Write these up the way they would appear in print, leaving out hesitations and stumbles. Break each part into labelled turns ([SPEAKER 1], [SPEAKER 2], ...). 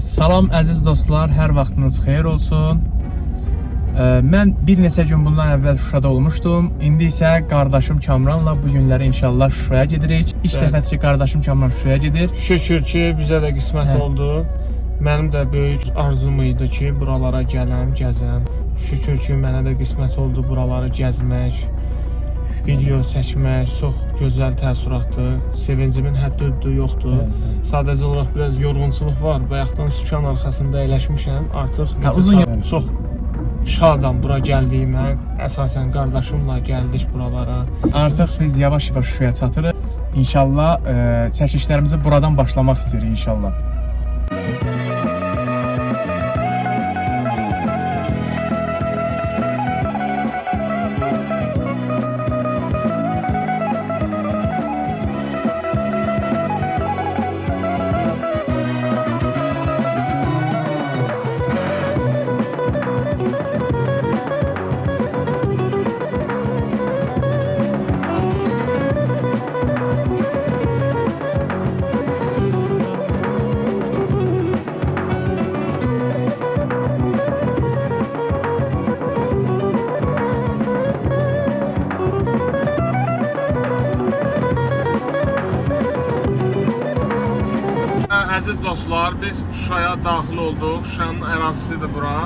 [SPEAKER 1] Salam əziz dostlar, hər vaxtınız xeyir olsun. Mən bir neçə gün bundan əvvəl Şuşada olmuşdum. İndi isə qardaşım Kamranla bu günləri inşallah Şuşaya gedirik. İlk dəfədir ki, qardaşım Kamran Şuşaya gedir.
[SPEAKER 2] Şükür ki, bizə də qismət oldu. Mənim də böyük arzum idi ki, buralara gələm, gəzəm. Şükür ki, mənə də qismət oldu buraları gəzmək, video çəkmək. Çox gözəl təəssüratdır. Sevincimin həddi yoxdur. Sadəcə olaraq biraz yorğunçuluq var. Bayaqdan sükan arxasında əyləşmişəm. Artıq çox şadam bura gəldiyimə. Əsasən qardaşımla gəldik buralara.
[SPEAKER 1] Artıq biz yavaş-yavaş Şuşaya çatırıq. İnşallah çəkişlərimizi buradan başlamaq istəyirik inşallah.
[SPEAKER 2] Əziz dostlar, biz Şuşaya daxil olduq. Şuşanın ərazisidir bura.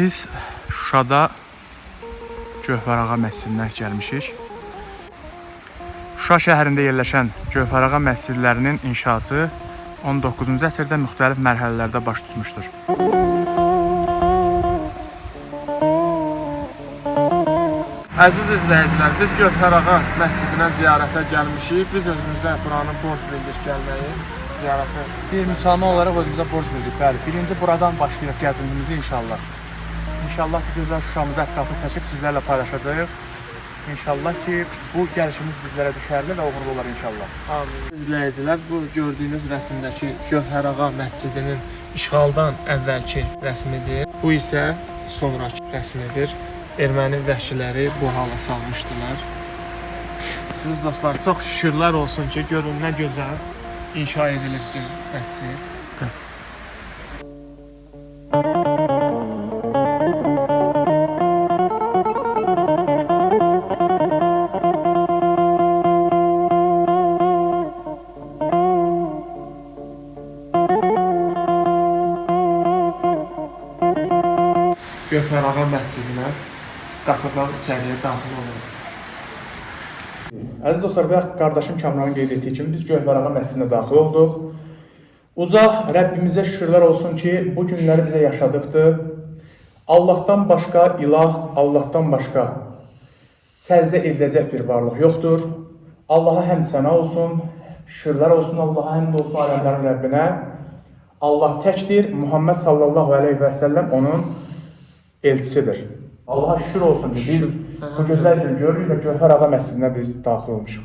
[SPEAKER 1] Biz Şuşada Gövhərağa məscidinə gəlmişik. Şuşa şəhərində yerləşən Gövhərağa məscidlərinin inşası 19-cu əsrdə müxtəlif mərhələlərdə baş tutmuşdur.
[SPEAKER 2] Əziz izləyicilər, biz Gövhərağa məscidinə ziyarətə gəlmişik. Biz özümüzə buranı borc bildik gəlməyi, ziyarətə.
[SPEAKER 1] Bir müsəlman olaraq özümüzə borc bildik. Bəli, birinci buradan başlayırıq gəzintimizi inşallah. İnşallah ki, gözəl Şuşamızı ətrafını çəkib sizlərlə paylaşacağıq. İnşallah ki, bu gəlişimiz bizlərə düşərli və uğurlu olar inşallah.
[SPEAKER 2] Amin. İzləyicilər, bu gördüyünüz rəsmdəki Gövhərağa məscidinin işğaldan əvvəlki rəsmidir. Bu isə sonraki rəsmidir. Erməni vəhşiləri bu hala salmışdılar. Siz dostlar, çox şükürlər olsun ki, görün nə gözəl inşa edilibdir məscid. Gövhərağa məscidinə qapıdan içəriyə daxil oluruq.
[SPEAKER 1] Əziz dostlar, bayaq qardaşım Kamranın qeyd etdiyi kimi biz Gövhərağa məscidinə daxil olduq. Uca Rəbbimizə şükürlər olsun ki, bu günləri bizə yaşadıqdır. Allahdan başqa ilah, Allahdan başqa səzdə ediləcək bir varlıq yoxdur. Allaha həmd səna olsun, şükürlər olsun Allaha, həmd olsun aləmlərin Rəbbinə. Allah təkdir, Muhammed sallallahu aleyhi və səlləm onun elçisidir. Allaha şükür olsun ki biz bu gözəl gün görürük və Gövhər Ağa məscidinə biz daxil olmuşuq.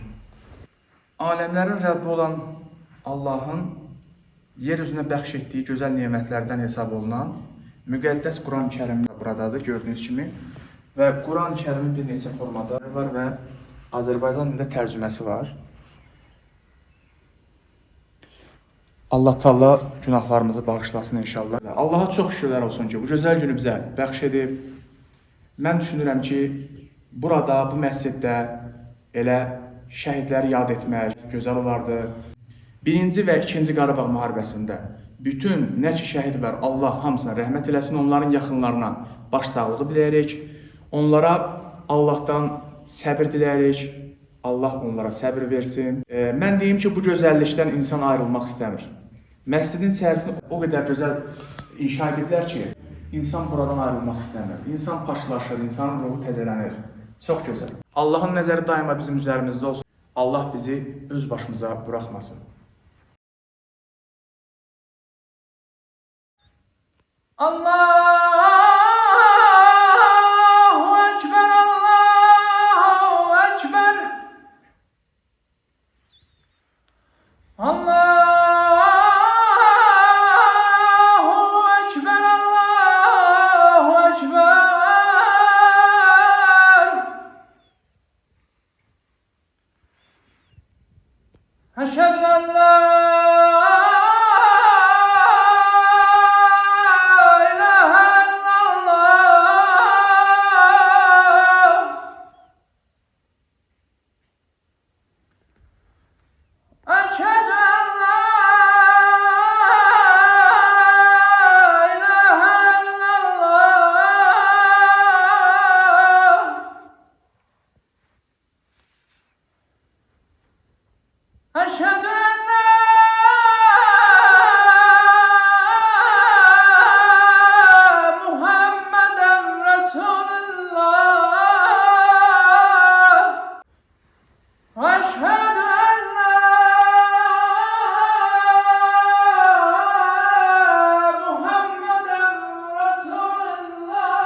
[SPEAKER 1] Aləmlərin Rəbbi olan Allahın yer üzünə bəxş etdiyi gözəl nemətlərdən hesab olunan müqəddəs Quran-ı Kərim buradadır gördüyünüz kimi və Quran-ı Kərimin bir neçə formada var və Azərbaycan dilində tərcüməsi var. Allah Taala günahlarımızı bağışlasın inşallah. Allaha çox şükürlər olsun ki, bu gözəl günü bizə bəxş edib. Mən düşünürəm ki, burada, bu məsciddə elə şəhidləri yad etmək gözəl olardı. 1-ci və 2-ci Qarabağ müharibəsində bütün nə ki şəhid var, Allah hamısına rəhmət eləsin, onların yaxınlarına baş sağlığı diləyərək, onlara Allahdan səbir diləyərək, Allah onlara səbir versin. Mən deyim ki, bu gözəllikdən insan ayrılmaq istəmir. Məscidin içərisində o qədər gözəl inşa ediblər ki, insan buradan ayrılmaq istəmir. İnsan paşlaşır, insanın ruhu təzələnir. Çox gözəl. Allahın nəzəri daima bizim üzərimizdə olsun. Allah bizi öz başımıza buraxmasın. Allahu Ekber, Allahu Ekber. Allahu Ekber, Allahu Ekber. Eşhedü en la أشهد أن محمدا رسول الله وأشهد أن محمدا رسول الله.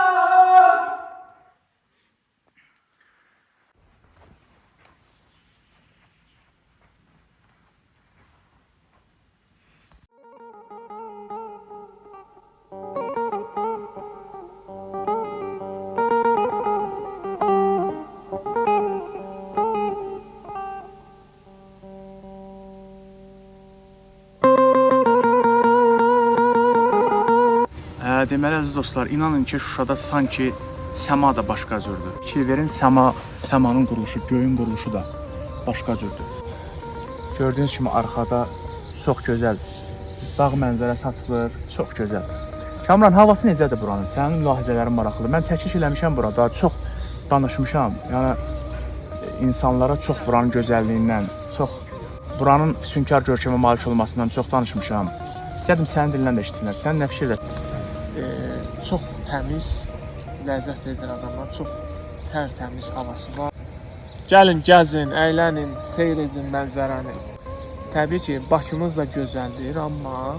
[SPEAKER 1] Deməli əziz dostlar, inanın ki, Şuşada sanki səma da başqa cürdür. Fikir verin, səmanın quruluşu, göyün quruluşu da başqa cürdür. Gördüyünüz kimi arxada çox gözəl dağ mənzərəsi açılır, çox gözəl. Kamran, havası necədir buranın? Sənin mülahizələrin maraqlıdır. Mən çəkiş eləmişəm burada, çox danışmışam. Yəni insanlara çox buranın gözəlliyindən, çox buranın füsunkar görkəmə malik olmasından çox danışmışam. İstədim sənin dilindən də eşitsinlər. Sən nə fikirləşirsən?
[SPEAKER 2] Çox təmiz, ləzzət verir adama, çox tərtəmiz havası var. Gəlin, gəzin, əylənin, seyr edin mənzərəni. Təbii ki, Bakımız da gözəldir, amma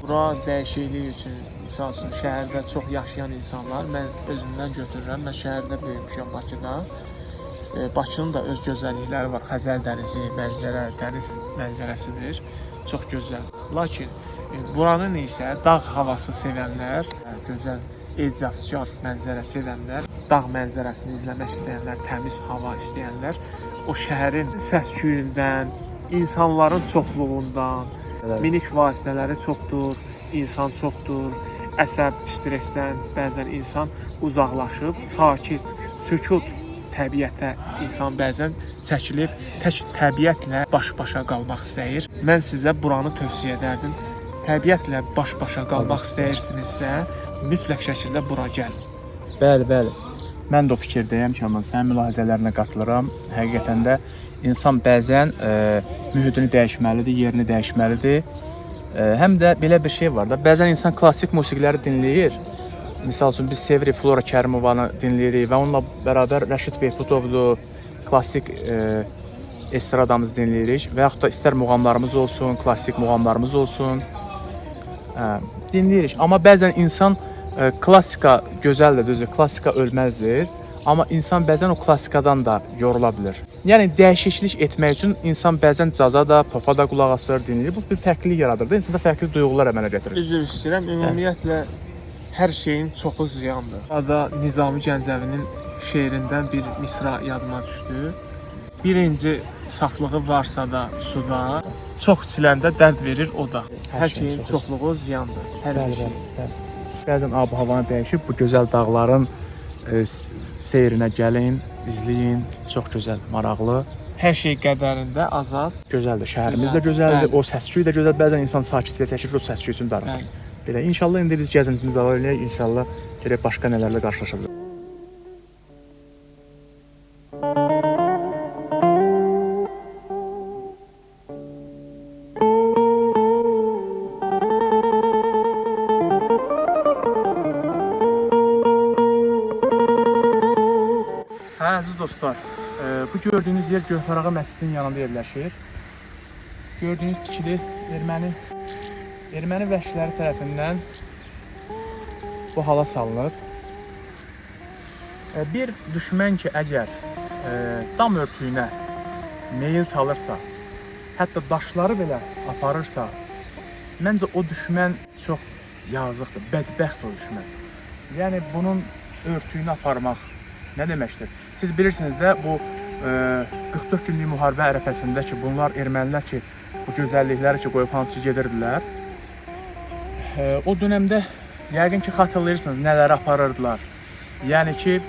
[SPEAKER 2] bura dəyişiklik üçün, misal üçün, şəhərdə çox yaşayan insanlar, mən özümdən götürürəm, mən şəhərdə böyümüşəm Bakıda. Bakının da öz gözəllikləri var, Xəzər dənizi, dəniz mənzərəsidir, çox gözəl. Lakin buranın isə dağ havası sevənlər, gözəl ecazkar mənzərə sevənlər, dağ mənzərəsini izləmək istəyənlər, təmiz hava istəyənlər, o şəhərin səs-küyündən, insanların çoxluğundan, minik vasitələri çoxdur, insan çoxdur, əsəb, stressdən bəzən insan uzaqlaşıb, sakit, sükut təbiətə insan bəzən çəkilib, tək təbiətlə baş-başa qalmaq istəyir. Mən sizə buranı tövsiyə edərdim. Təbiətlə baş-başa qalmaq istəyirsinizsə, mütləq şəkildə bura gəlin. Bəli, bəli. Mən də o fikirdəyəm ki, sənin mülahizələrinə qatılıram. Həqiqətən də insan bəzən mühitini dəyişməlidir, yerini dəyişməlidir. Həm də belə bir şey var da, bəzən insan klassik musiqiləri dinləyir. Misal üçün biz sevirik Flora Kərimovanı dinləyirik və onunla bərabər Rəşid Behbudovlu, klassik estradamızı dinləyirik və yaxud da istər muğamlarımız olsun, klassik muğamlarımız olsun, dinləyirik. Amma bəzən insan
[SPEAKER 1] Klassika gözəldir, düzdür. Klassika ölməzdir. Amma insan bəzən o klassikadan da yorula bilər. Yəni dəyişiklik etmək üçün insan bəzən caza da, popa da qulaq asır, dinləyir. Bu bir fərqlilik yaradır da, insanda fərqli duyğular əmələ gətirir.
[SPEAKER 2] Üzr istəyirəm, ümumiyyətlə hər şeyin çoxu ziyandır. Ada Nizami Gəncəvinin şeirindən bir misra yadıma düşdü. Birinci saflığı varsa da suda, çox içiləndə dərd verir o da. Hər şeyin çoxluğu ziyandır. Hər bir şey.
[SPEAKER 1] Bəzən ab-havanı dəyişib bu gözəl dağların seyrinə gəlin, izləyin. Çox gözəl, maraqlı.
[SPEAKER 2] Hər şey qədərində az-az.
[SPEAKER 1] Gözəldir. Şəhərimiz də gözəldir. O səs-küy də gözəl. Bəzən insan sakitliyə çəkir, o səs-küy üçün darıxır. Belə inşallah indi biz gəzintimizi davam edək. İnşallah gələk başqa nələrlə qarşılaşacağıq. Əziz dostlar, bu gördüyünüz yer Gövhərağa məscidinin yanında yerləşir. Gördüyünüz tikili erməni vəhşiləri tərəfindən bu hala salınıb. Bir düşmən ki, əgər dam örtüyünə meyil salırsa, hətta daşları belə aparırsa, məncə o düşmən çox yazıqdır, bədbəxt o düşmən. Yəni bunun örtüyünü aparmaq nə deməkdir? Siz bilirsiniz də bu 44 günlük müharibə ərəfəsində ki, bunlar ermənilər ki, bu gözəllikləri ki, qoyub hansı gedirdilər. O dönəmdə yəqin ki, xatırlayırsınız nələri aparırdılar. Yəni ki,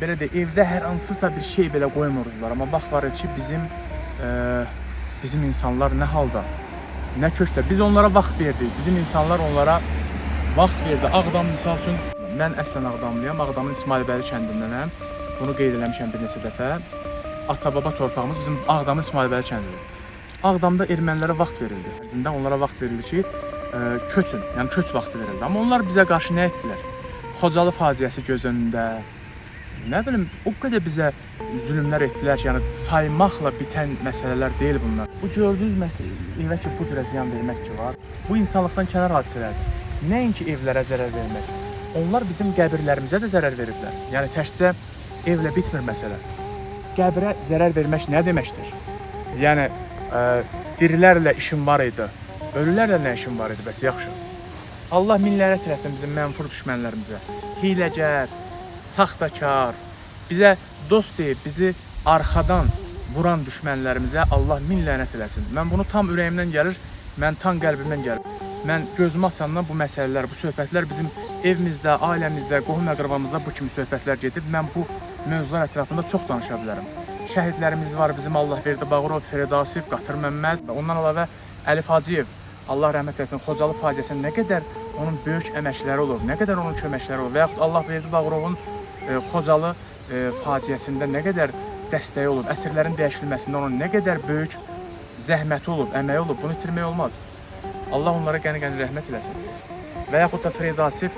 [SPEAKER 1] belə də evdə hər hansısa bir şey belə qoymurdular. Amma bax var ki, bizim insanlar nə halda, nə kökdə. Biz onlara vaxt verdik. Bizim insanlar onlara vaxt verdi. Ağdam misal üçün, mən əslən Ağdamlıyam. Ağdamın İsmailbəyli kəndindənəm. Bunu qeyd eləmişəm bir neçə dəfə. Ata-baba torpağımız bizim Ağdamın İsmailbəyli kəndidir. Ağdamda ermənilərə vaxt verildi. Ərzində onlara vaxt verildi ki, köçün, yəni köç vaxtı verildi. Amma onlar bizə qarşı nə etdilər? Xocalı faciəsi göz önündə, nə bilim, o qədər bizə zülmlər etdilər ki, yəni saymaqla bitən məsələlər deyil bunlar. Bu gördüyünüz evə ki, bu cürə ziyan vermək ki var, bu insanlıqdan kənar hadisələrdir. Nəinki evlərə zərər vermək, onlar bizim qəbirlərimizə də zərər veriblər. Yəni təkcə evlə bitmir məsələ. Qəbrə zərər vermək nə deməkdir? Yəni dirilərlə işin var idi, ölülərlə nə işin var idi, bəs yaxşı. Allah min lənət eləsin bizim mənfur düşmənlərimizə. Hiləgər, saxtakar, bizə dost deyib, bizi arxadan vuran düşmənlərimizə Allah min lənət eləsin. Mən bunu tam ürəyimdən gəlir, mən tam qəlbimdən gəlir. Mən gözümü açandan bu məsələlər, bu söhbətlər bizim evimizdə, ailəmizdə, qohum-əqrabamızda bu kimi söhbətlər gedib. Mən bu mövzular ətrafında çox danışa bilərəm. Şəhidlərimiz var, bizim Allahverdi Bağırov, Ferdi Asif, Qatır Məmməd, ondan əlavə Əlif Hacıyev, Allah rəhmət eləsin, Xocalı faciəsində nə qədər onun böyük əməkləri olur, nə qədər onun köməkləri olur və yaxud Allahverdi Bağırovun Xocalı faciəsində nə qədər dəstəyi olub, əsirlərin dəyişilməsində onun nə qədər böyük zəhməti olub, əməyi olub, bunu itirmək olmaz. Allah onlara qəni-qəni rəhmət eləsin. Və yaxud da Ferdi Asif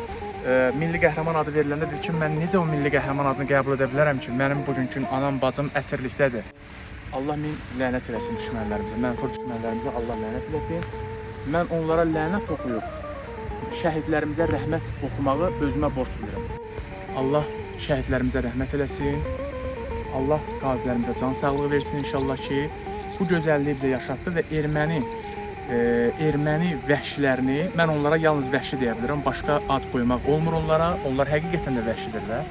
[SPEAKER 1] milli qəhrəman adı veriləndə deyir ki, mən necə o milli qəhrəman adını qəbul edə bilərəm ki, mənim bugünkü anam, bacım əsirlikdədir. Allah min lənət eləsin düşmənlərimizə, mənfur düşmənlərimizə Allah lənət eləsin. Mən onlara lənət oxuyub, şəhidlərimizə rəhmət oxumağı özümə borc bilirəm. Allah şəhidlərimizə rəhmət eləsin, Allah qazilərimizə can sağlığı versin inşallah ki, bu gözəlliyi bizə yaşatdı və erməni vəhşilərini, mən onlara yalnız vəhşi deyə bilirəm, başqa ad qoymaq olmur onlara, onlar həqiqətən də vəhşidirlər.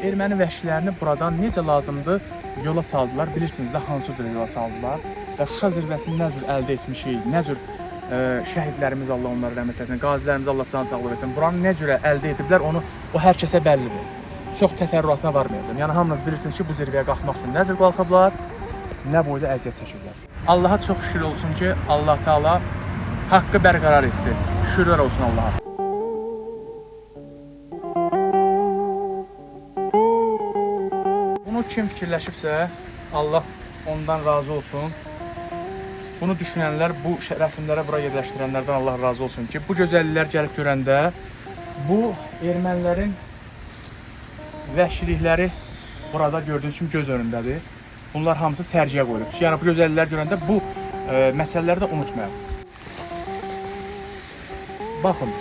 [SPEAKER 1] Erməni vəhşilərini buradan necə lazımdır yola saldılar, bilirsiniz də hansı cür yola saldılar və Şuşa zirvəsini nə cür əldə etmişik, nə cür şəhidlərimiz Allah onlara rəhmət etsin, qazilərimiz Allah can sağlığı versin, buranı nə cürə əldə ediblər, onu o hər kəsə bəllidir. Çox təfərrüatına varmayacağım. Yəni hamınız bilirsiniz ki, bu zirvəyə qalxmaq üçün nə cür qalxıblar, nə boyda əziyyət çəkiblər. Allaha çox şükür olsun ki, Allah Teala haqqı bərqərar etdi. Şükürlər olsun Allaha. Bunu kim fikirləşibsə, Allah ondan razı olsun. Bunu düşünənlər, bu rəsmləri bura yerləşdirənlərdən Allah razı olsun ki, bu gözəlliklər gəlib görəndə, bu ermənilərin vəhşilikləri burada gördüyünüz kimi göz önündədir. Bunlar hamısı sərgiyə qoyulub. Yəni bu gözəlliklər görəndə bu məsələləri də unutmayaq. Baxın,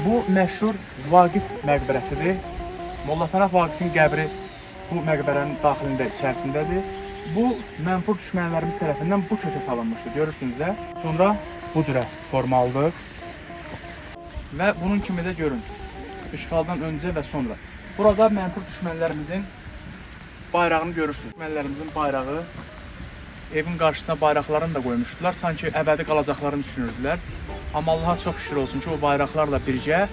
[SPEAKER 1] Bu məşhur Vaqif məqbərəsidir. Molla Pənah Vaqifin qəbri bu məqbərənin daxilində, içərisindədir. Bu mənfur düşmənlərimiz tərəfindən bu kökə salınmışdır, görürsünüz də. Sonra bu cürə formalıdır. Və bunun kimi də görün, işğaldan öncə və sonra. Burada mənfur düşmənlərimizin bayrağını görürsünüz. Düşmənlərimizin bayrağı, evin qarşısına bayraqlarını da qoymuşdular. Sanki əbədi qalacaqlarını düşünürdülər. Amma Allaha çox şükür olsun ki, o bayraqlarla birgə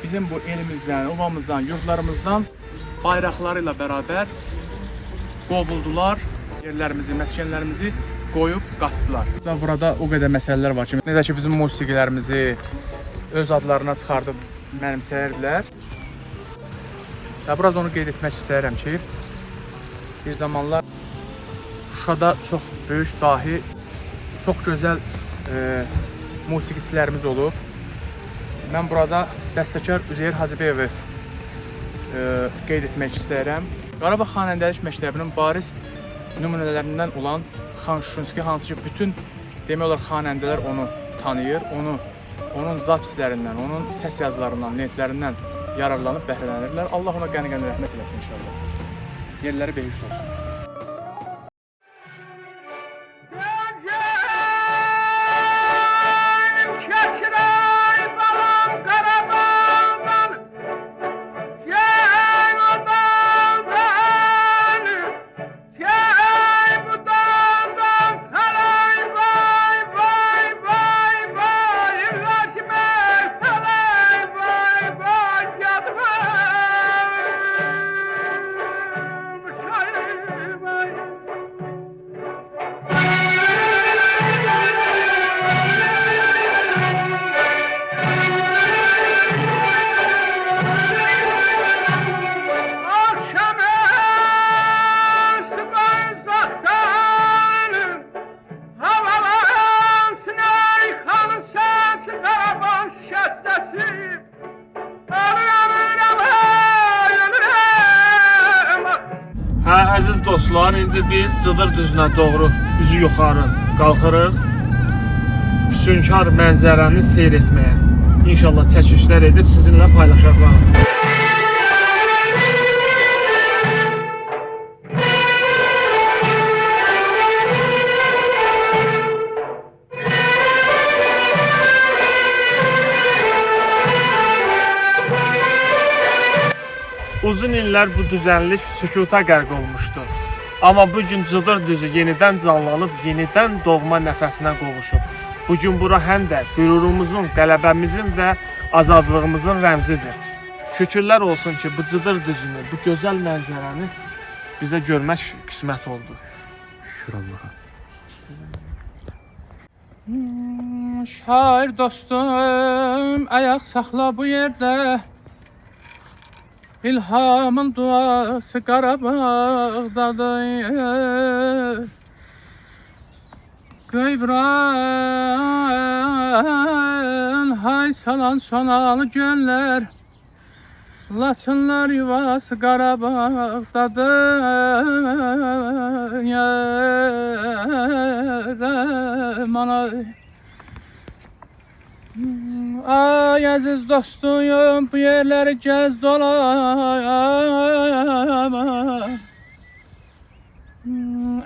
[SPEAKER 1] bizim bu elimizdən, ovamızdan, yurdlarımızdan bayraqları ilə bərabər qovuldular. Yerlərimizi, məskənlərimizi qoyub qaçdılar. Burada o qədər məsələlər var ki, necə ki bizim musiqilərimizi öz adlarına çıxardıb mənimsəyirdilər. Və burada onu qeyd etmək istəyirəm ki, bir zamanlar Şuşada çox böyük dahi, çox gözəl musiqiçilərimiz olub. Mən burada bəstəkar Üzeyir Hacıbeyovu qeyd etmək istəyirəm. Qarabağ xanəndəlik məktəbinin bariz nümunələrindən olan Xan Şuşinski, hansı ki bütün demək olar xanəndələr onu tanıyır, onun zapislərindən, onun səs yazılarından, lentlərindən yararlanıb bəhrələnirlər. Allah ona qəni-qəni rəhmət eləsin inşallah. Yerləri behişt olsun.
[SPEAKER 2] Əziz dostlar, indi biz Cıdır düzünə doğru üzü yuxarı qalxırıq. Füsunkar mənzərəni seyr etməyə. İnşallah çəkilişlər edib sizinlə paylaşacağım. Uzun illər bu düzənlik sükuta qərq olmuşdu. Amma bugün Cıdır düzü yenidən canlanıb, yenidən doğma nəfəsinə qovuşub. Bugün bura həm də qürurumuzun, qələbəmizin və azadlığımızın rəmzidir. Şükürlər olsun ki, bu Cıdır düzünü, bu gözəl mənzərəni bizə görmək qismət oldu.
[SPEAKER 1] Şükür Allaha.
[SPEAKER 2] Şair dostum, ayaq saxla bu yerdə. İlhamın duası Qarabağdadır. Qeyvran hay salan sonalı gönlər, Laçınlar yuvası Qarabağdadır. Yarəm anay. Ay əziz dostum, bu yerləri gəz dolan.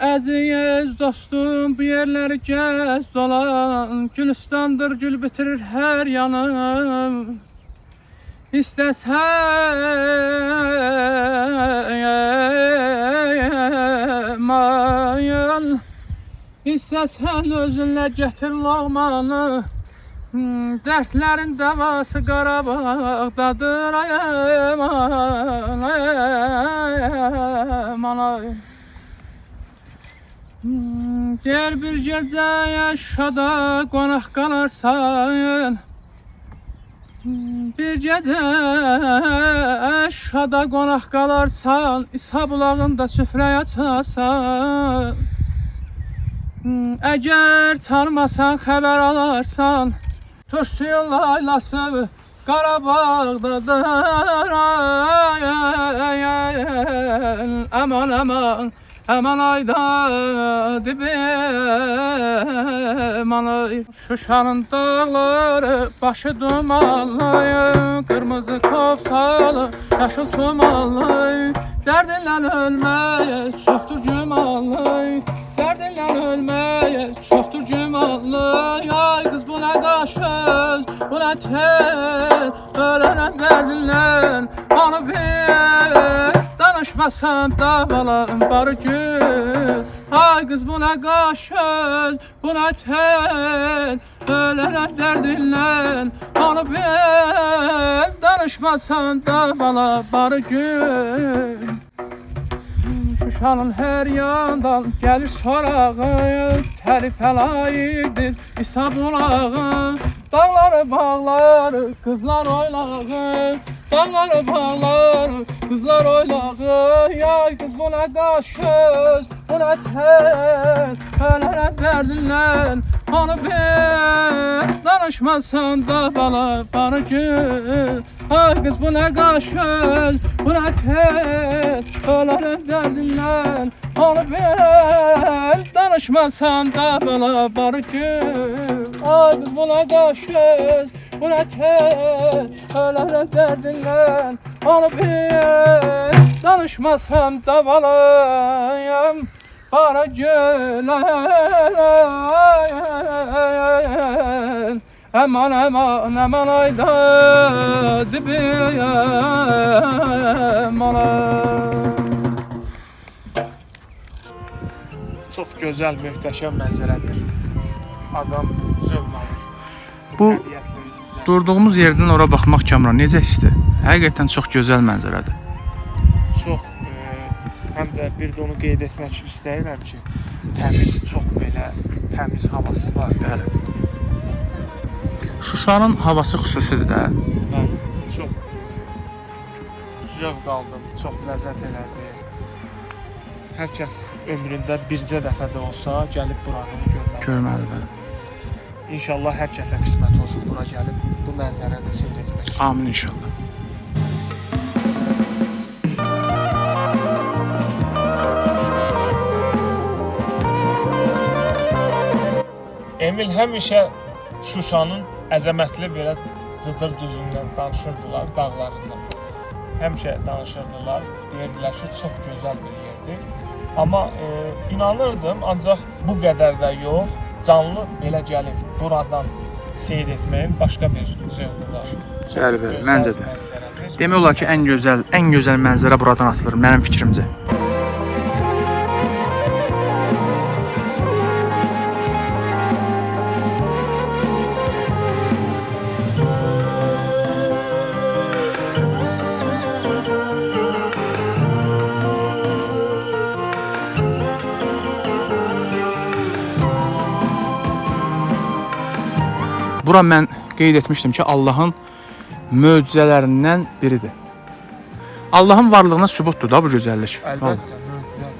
[SPEAKER 2] Əziz dostum, bu yerləri gəz dolan. Gülistandır, gül bitirir hər yanım. İstəsən özünlə gətir loğmanı. Dərdlərin dəvası Qarabağdadır. Ay aman, ay aman, ay. Gel bir gecə Şuşada qonaq qalarsan. Bir gecə Şuşada qonaq qalarsan, İsa bulağında süfrə açarsan. Əgər tanımasan, xəbər alarsan, Turşuyun laylası Qarabağdadır. Ay, ay, ay, aman, aman,
[SPEAKER 1] Hemen ayda dibim alay. Şuşanın dağları başı dumanlı, kırmızı koftalı yaşıl tumanlı. Derdinle ölmeye çoktur cumalı, derdinle ölmeye çoktur cumalı. Ay kız bu ne kaşöz, bu ne tel, ölenem derdinle onu bil. Danışmasam da balam barı gül. Ay kız bu ne kaşöz, bu ne tel, ölenem derdinle onu bil. Danışmasam da bala barı gül. Şuşanın her yandan gelir sorağı, teri felayidir İsa bulağı. Dağları bağları kızlar oylağı, dağları bağları kızlar oylağı. Yay kız bu ne kaşöz, bu ne tel, ölene derdinle onu bil. Danışmasan da bala barı gül. Ay kız bu ne kaşöz, bu ne tel, ölene derdinle onu bil. Danışmasan da bala barı gül. Ay kız bu ne kaşöz, bu ne tel, ölene derdinle onu bil. Danışmasam da balayım barı gül. Aman aman aman ayda dibim alay.
[SPEAKER 2] Çox gözəl, möhtəşəm mənzərədir. Adam zövq alır.
[SPEAKER 1] Bu
[SPEAKER 2] Təbiətlə üz-üzə.
[SPEAKER 1] durduğumuz yerdən ora baxmaq Kamran necə histir? Həqiqətən çox gözəl mənzərədir.
[SPEAKER 2] Çox həm də bir də onu qeyd etmək istəyirəm ki, təmiz, çox belə təmiz havası var.
[SPEAKER 1] Bəli. Şuşanın havası xüsusidir də.
[SPEAKER 2] Mən çox zövq aldım, çox ləzzət elədi. Hər kəs ömründə bircə dəfə də olsa gəlib buranı görməlidir.
[SPEAKER 1] Görməlidir.
[SPEAKER 2] İnşallah hər kəsə qismət olsun bura gəlib bu mənzərəni seyr etmək.
[SPEAKER 1] Amin inşallah.
[SPEAKER 2] Emil həmişə Şuşanın əzəmətli belə cıdır düzündən danışırdılar, dağlarından. Həmişə danışırdılar, deyirdilər ki, çox gözəl bir yerdir. Amma inanırdım, ancaq bu qədər də yox, canlı belə gəlib buradan seyr etməyin başqa bir zövqü var.
[SPEAKER 1] Bəli, məncə də. Demək olar ki, ən gözəl mənzərə buradan asılır mənim fikrimcə. Bura mən qeyd etmişdim ki, Allahın möcüzələrindən biridir. Allahın varlığına sübutdur da bu gözəllik.
[SPEAKER 2] Əlbəttə, möcüzə.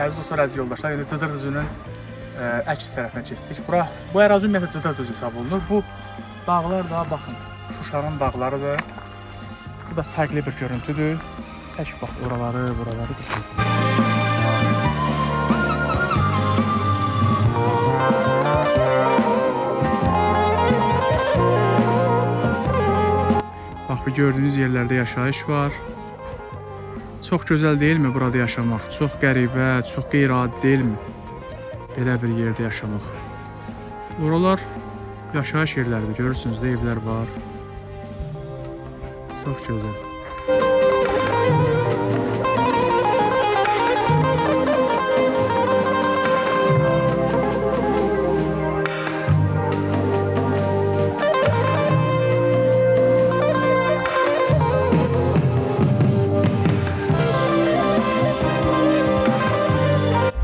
[SPEAKER 1] Əziz dostlar, əziz yoldaşlar, indi Cıdır düzünün əks tərəfinə keçdik. Bu ərazi ümumiyyətlə Cıdır düzü hesab olunur. Bu dağlar da, baxın, Şuşanın dağlarıdır. Bu da fərqli bir görüntüdür. Tək bax, buraları düşür. Bax, bu gördüyünüz yerlərdə yaşayış var. Çox gözəl deyilmi burada yaşamaq? Çox qəribə, çox qeyri-adi deyilmi? Belə bir yerdə yaşamaq. Oralar yaşayış yerləridir, görürsünüz də evlər var. Çox gözəl.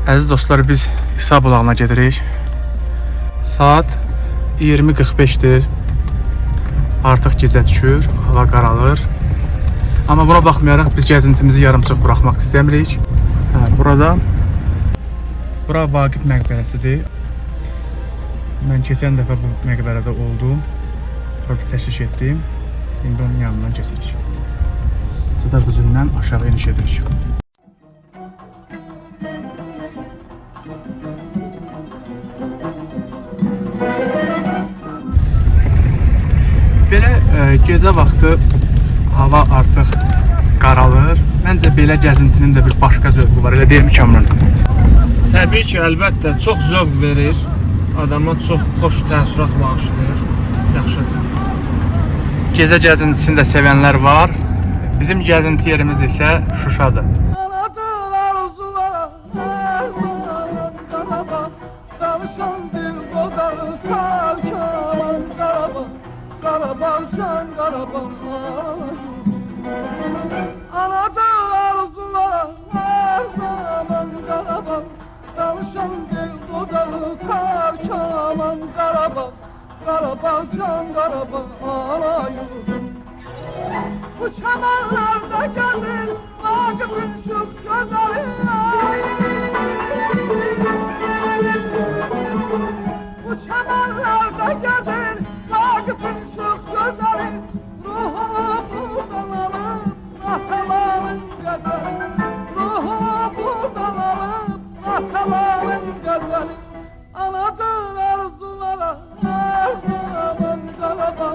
[SPEAKER 1] Əziz dostlar, biz İsa bulağına gedirik. Saat 20:45-dir. Artıq gecə düşür, hava qaralır. Amma buna baxmayaraq biz gəzintimizi yarımçıq buraxmaq istəmirik. Bura Vaqif məqbərəsidir. Mən keçən dəfə bu məqbərədə oldum. Orada təşrif etdim. İndi onun yanından keçirik. Çadar düzündən aşağı eniş edirik. Belə gecə vaxtı hava artıq qaralır. Məncə belə gəzintinin də bir başqa zövqü var. Elə deyilmi Kamran?
[SPEAKER 2] Təbii ki, əlbəttə çox zövq verir. Adama çox xoş təəssürat bağışlayır. Yaxşıdır.
[SPEAKER 1] Gecə gəzintisini də sevənlər var. Bizim gəzinti yerimiz isə Şuşadır.
[SPEAKER 3] Qarabağ can Qarabağ alayım. Bu çamanlarda gəlir Vaqifin şux gözəli. Bu çamanlarda gəlir Vaqifin şux gözəli. Ruhuma buradan alıb ataların gözəli. Ruhuma buradan alıb ataların gözəli. Anadır arzulara her zaman Qarabağ.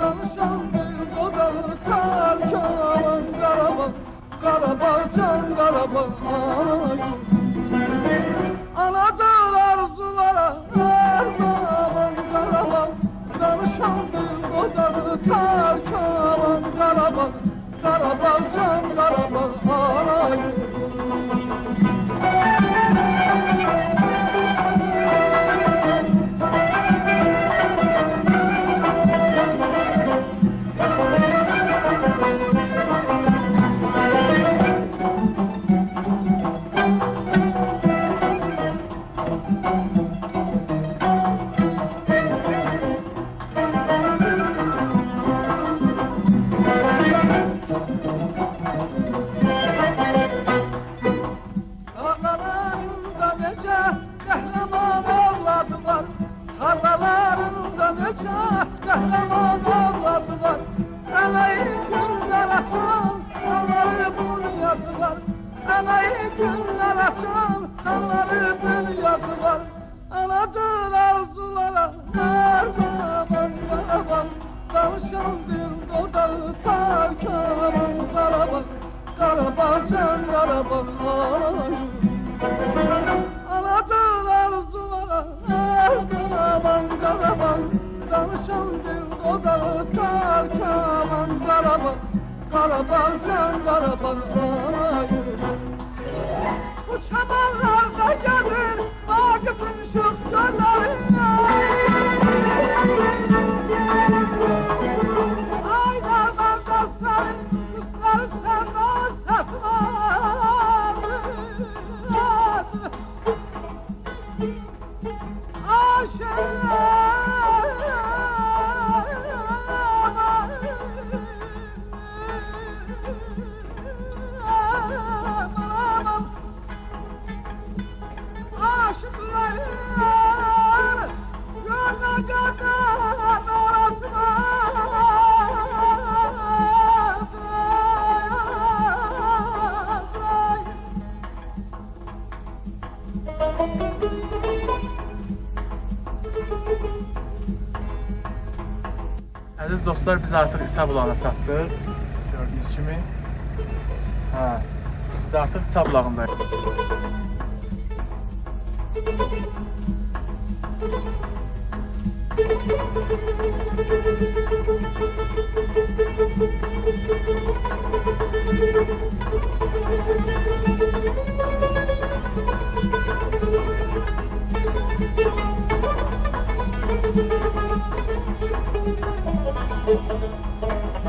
[SPEAKER 3] Danışan bir qodalı Karkaman Qarabağ. Qarabağ can Qarabağ alayım. Anadır arzulara her zaman Qarabağ. Danışan bir qodalı Karkaman Qarabağ. Qarabağ can Qarabağ alayım. Anadır arzulara her zaman Qarabağ. Danışan bir qodalı Karkaman Qarabağ. Qarabağ can Qarabağ alayım. Anadır arzulara her zaman Qarabağ. Danışan bir qodalı Karkaman Qarabağ. Qarabağ can Qarabağ alayım. Bu çamanlarda gəlir Vaqifin şux gözəli. Aylardan sənin qızları səndə səs vardı.
[SPEAKER 1] Əziz dostlar, biz artıq İsa bulağına çatdıq. Gördüyünüz kimi. Biz artıq İsa bulağındayıq.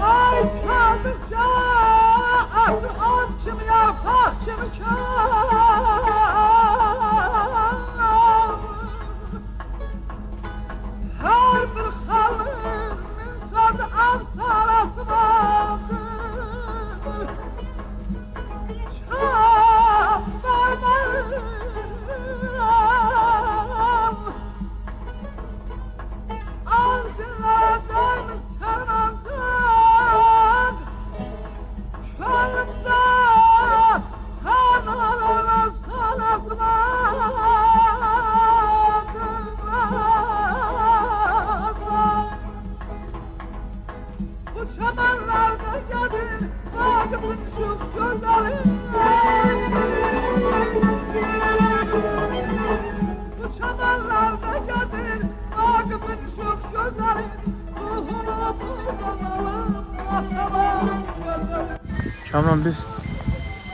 [SPEAKER 3] Ay çaldıkça asıl at kimi yaprak kimi kâr. Hay Çöllərdə gəzir Vaqifin şux gözəli Ruhunu buradan alıb Atalarım gözəli
[SPEAKER 1] Kamran, biz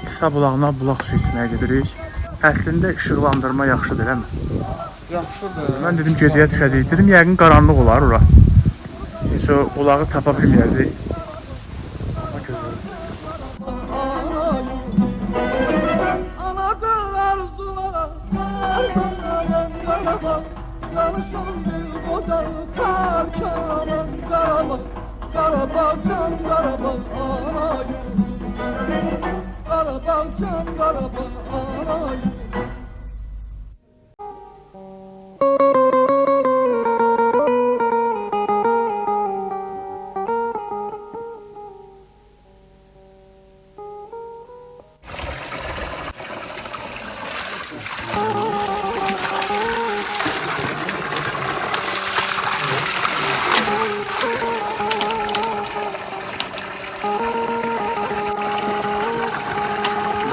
[SPEAKER 1] İsa bulağına bulaq su içməyə gedirik. Əslində işıqlandırma yaxşıdır, eləmi?
[SPEAKER 2] Yaxşıdır.
[SPEAKER 1] Mən dedim gecəyə düşəcəyik. Dedim yəqin qaranlıq olar ora. Heç o bulağı tapa bilməyəcəyik. Amma gözəl.
[SPEAKER 3] Ana qıllar zulara Yanışın bir qocalı Tarkanın Qarabağ Qarabağ can Qarabağ anay Qarabağ can Qarabağ anay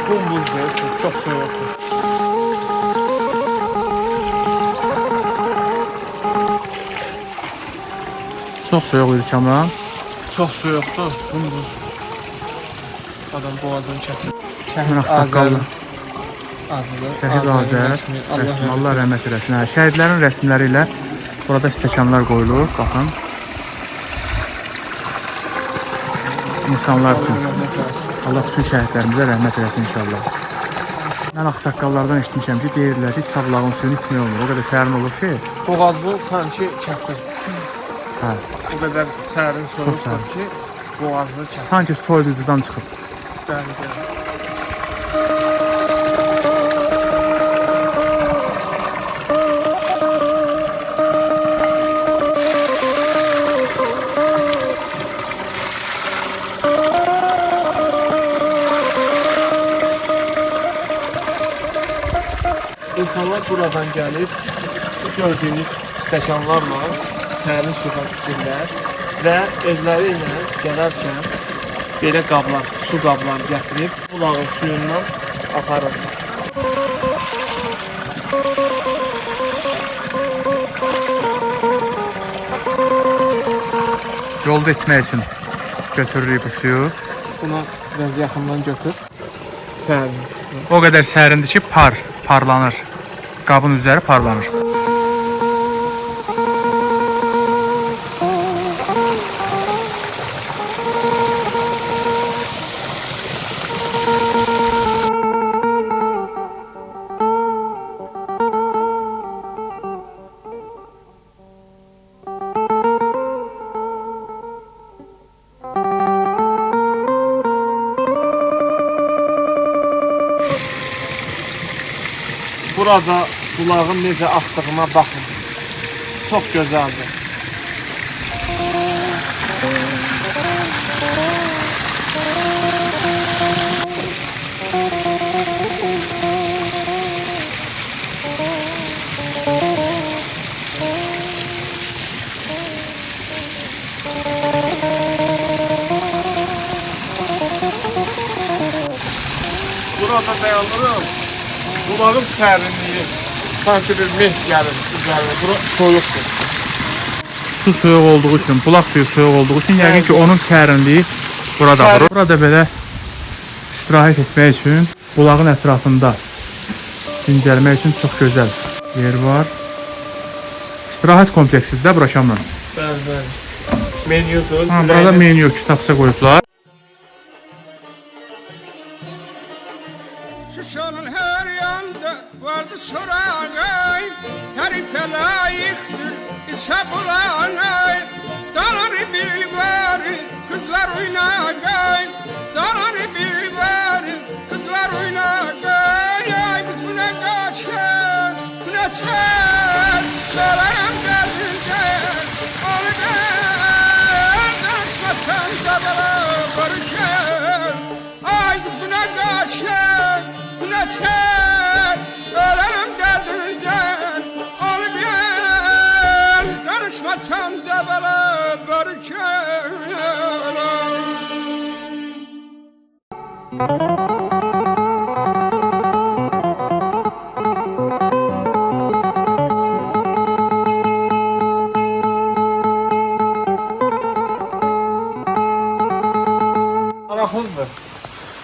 [SPEAKER 2] Buzdur, çox soyuqdur.
[SPEAKER 1] Çox soyuq idi Kamran.
[SPEAKER 2] Çox soyuqdur, buz. Adam boğazını kəsir.
[SPEAKER 1] Şəhid Ağsaqqallı. Şəhid Azər,
[SPEAKER 2] rəsmi.
[SPEAKER 1] Allah rəhmət eləsin. Şəhidlərin rəsmləri ilə burada stəkanlar qoyulur. Baxın. İnsanlar üçün. Allah bütün şəhidlərimizə rəhmət eləsin inşallah. Mən ağsaqqallardan eşitmişəm ki, deyirlər ki, sablağın suyunu içmək olmur. O qədər sərin olur ki.
[SPEAKER 2] Boğazı sanki kəsir.
[SPEAKER 1] Hə,
[SPEAKER 2] O qədər sərin soyuqdur ki, boğazı kəsir.
[SPEAKER 1] sanki soyuducudan çıxıb.
[SPEAKER 2] Bəli, bəli. İnsanlar buradan gəlib gördüyünüz stəkanlarla sərin suda içirlər və özləri ilə gələrkən belə qablar, su qabları gətirib bulağın suyundan aparırlar.
[SPEAKER 1] Yolda içmək üçün götürürük bu suyu.
[SPEAKER 2] Buna biraz yaxından götür. Sərin.
[SPEAKER 1] O qədər sərindir ki, parlanır. Qabın üzəri parlanır.
[SPEAKER 2] Burada bulağın necə axdığına baxın. Çox gözəldir. Burada dayanırım. Bulağın sərinliyi sanki bir meh gəlir üzərinə. Bura soyuqdur.
[SPEAKER 1] Su soyuq olduğu üçün, bulaq suyu soyuq olduğu üçün yəqin ki, onun sərinliyi burada vurur. Burada belə istirahət etmək üçün, bulağın ətrafında dincəlmək üçün çox gözəl yer var. İstirahət kompleksidir də bura Kamran.
[SPEAKER 2] Bəli, bəli. Menyudur.
[SPEAKER 1] Burada menyu, kitabça qoyublar.
[SPEAKER 4] Şişanın her yanda vardı sorağay Tarife layıktır ise bulağay Daları bil bari kızlar oynagay Daları bil bari kızlar oynagay Ay biz buna karşı buna çar Dalarım derdince onu ben Danışmasam da bana barışır Ay biz buna karşı Güneşer, ölerim derdince Onu bil, karışmasam da bana barışır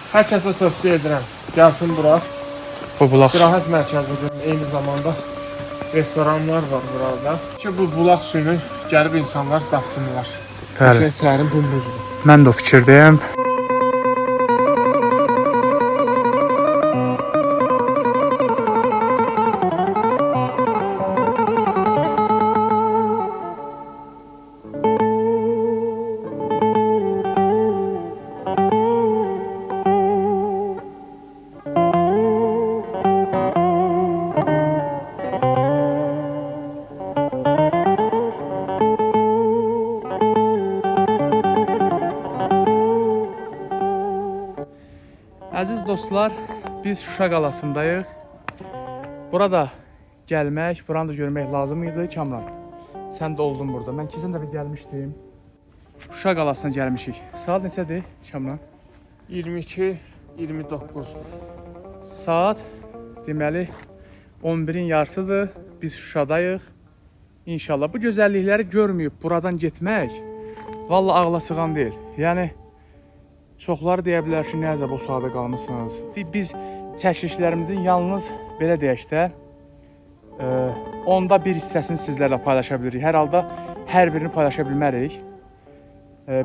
[SPEAKER 2] Hər kəsə tövsiyə edirəm. Gəlsin bura.
[SPEAKER 1] Bu bulaq.
[SPEAKER 2] İstirahət mərkəzidir. Eyni zamanda restoranlar var burada. Ki bu bulaq suyunu gəlib insanlar datsınlar.
[SPEAKER 1] Bəli.
[SPEAKER 2] Şey səhərin bumbuzdur.
[SPEAKER 1] Mən də o fikirdəyim. Əziz dostlar, biz Şuşa qalasındayıq. Burada gəlmək, buranı da görmək lazım idi. Kamran, sən də oldun burada. Mən keçən dəfə gəlmişdim. Şuşa qalasına gəlmişik. Saat neçədir Kamran?
[SPEAKER 2] 22-29.
[SPEAKER 1] Saat deməli 11-in yarısıdır. Biz Şuşadayıq. İnşallah bu gözəllikləri görməyib buradan getmək vallahi ağla sığan deyil. Yəni çoxları deyə bilər ki, nə əzəb o saata qalmısınız. Biz çəkilişlərimizin yalnız belə deyək də onda bir hissəsini sizlərlə paylaşa bilirik. Hər halda hər birini paylaşa bilmərik.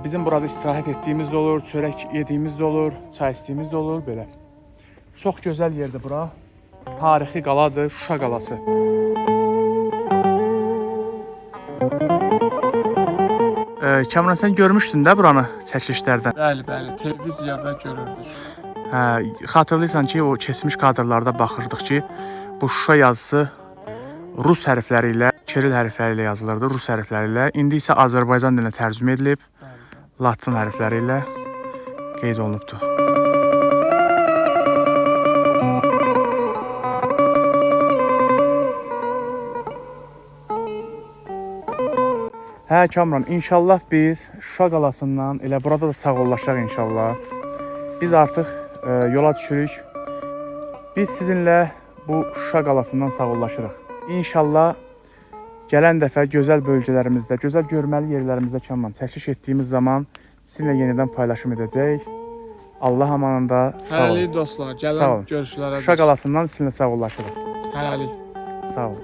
[SPEAKER 1] Bizim burada istirahət etdiyimiz də olur, çörək yediyimiz də olur, çay içdiyimiz də olur belə. Çox gözəl yerdir bura. Tarixi qaladır, Şuşa qalası. Kamran, sən görmüşdün də buranı çəkilişlərdən.
[SPEAKER 2] Bəli, bəli, televiziyada görürdük.
[SPEAKER 1] Xatırlayırsan ki, o keçmiş kadrlarda baxırdıq ki, bu Şuşa yazısı Rus hərfləri ilə, Kiril hərfləri ilə yazılırdı, Rus hərfləri ilə. İndi isə Azərbaycan dilinə tərcümə edilib, Latın hərfləri ilə qeyd olunubdur. Hə Kamran, inşallah biz Şuşa qalasından elə burada da sağollaşaq inşallah. Biz artıq yola düşürük. Biz sizinlə bu Şuşa qalasından sağollaşırıq. İnşallah gələn dəfə gözəl bölgələrimizdə, gözəl görməli yerlərimizdə Kamran çəkiliş etdiyimiz zaman sizinlə yenidən paylaşım edəcəyik. Allah amanında sağ olun.
[SPEAKER 2] Hələlik dostlar,
[SPEAKER 1] Sağ
[SPEAKER 2] gəlin
[SPEAKER 1] olun.
[SPEAKER 2] görüşlərə.
[SPEAKER 1] Şuşa qalasından sizinlə sağollaşırıq.
[SPEAKER 2] Hələlik.
[SPEAKER 1] Sağ olun.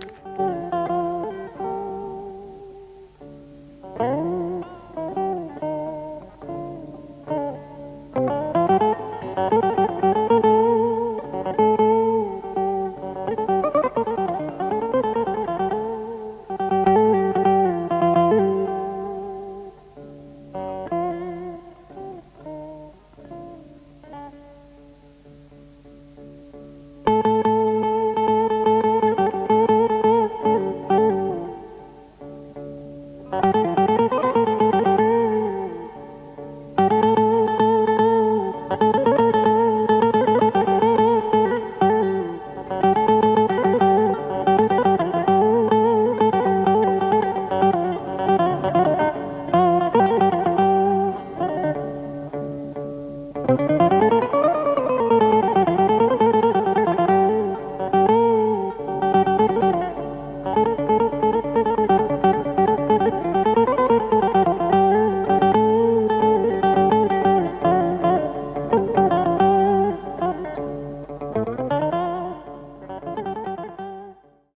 [SPEAKER 1] Thank you.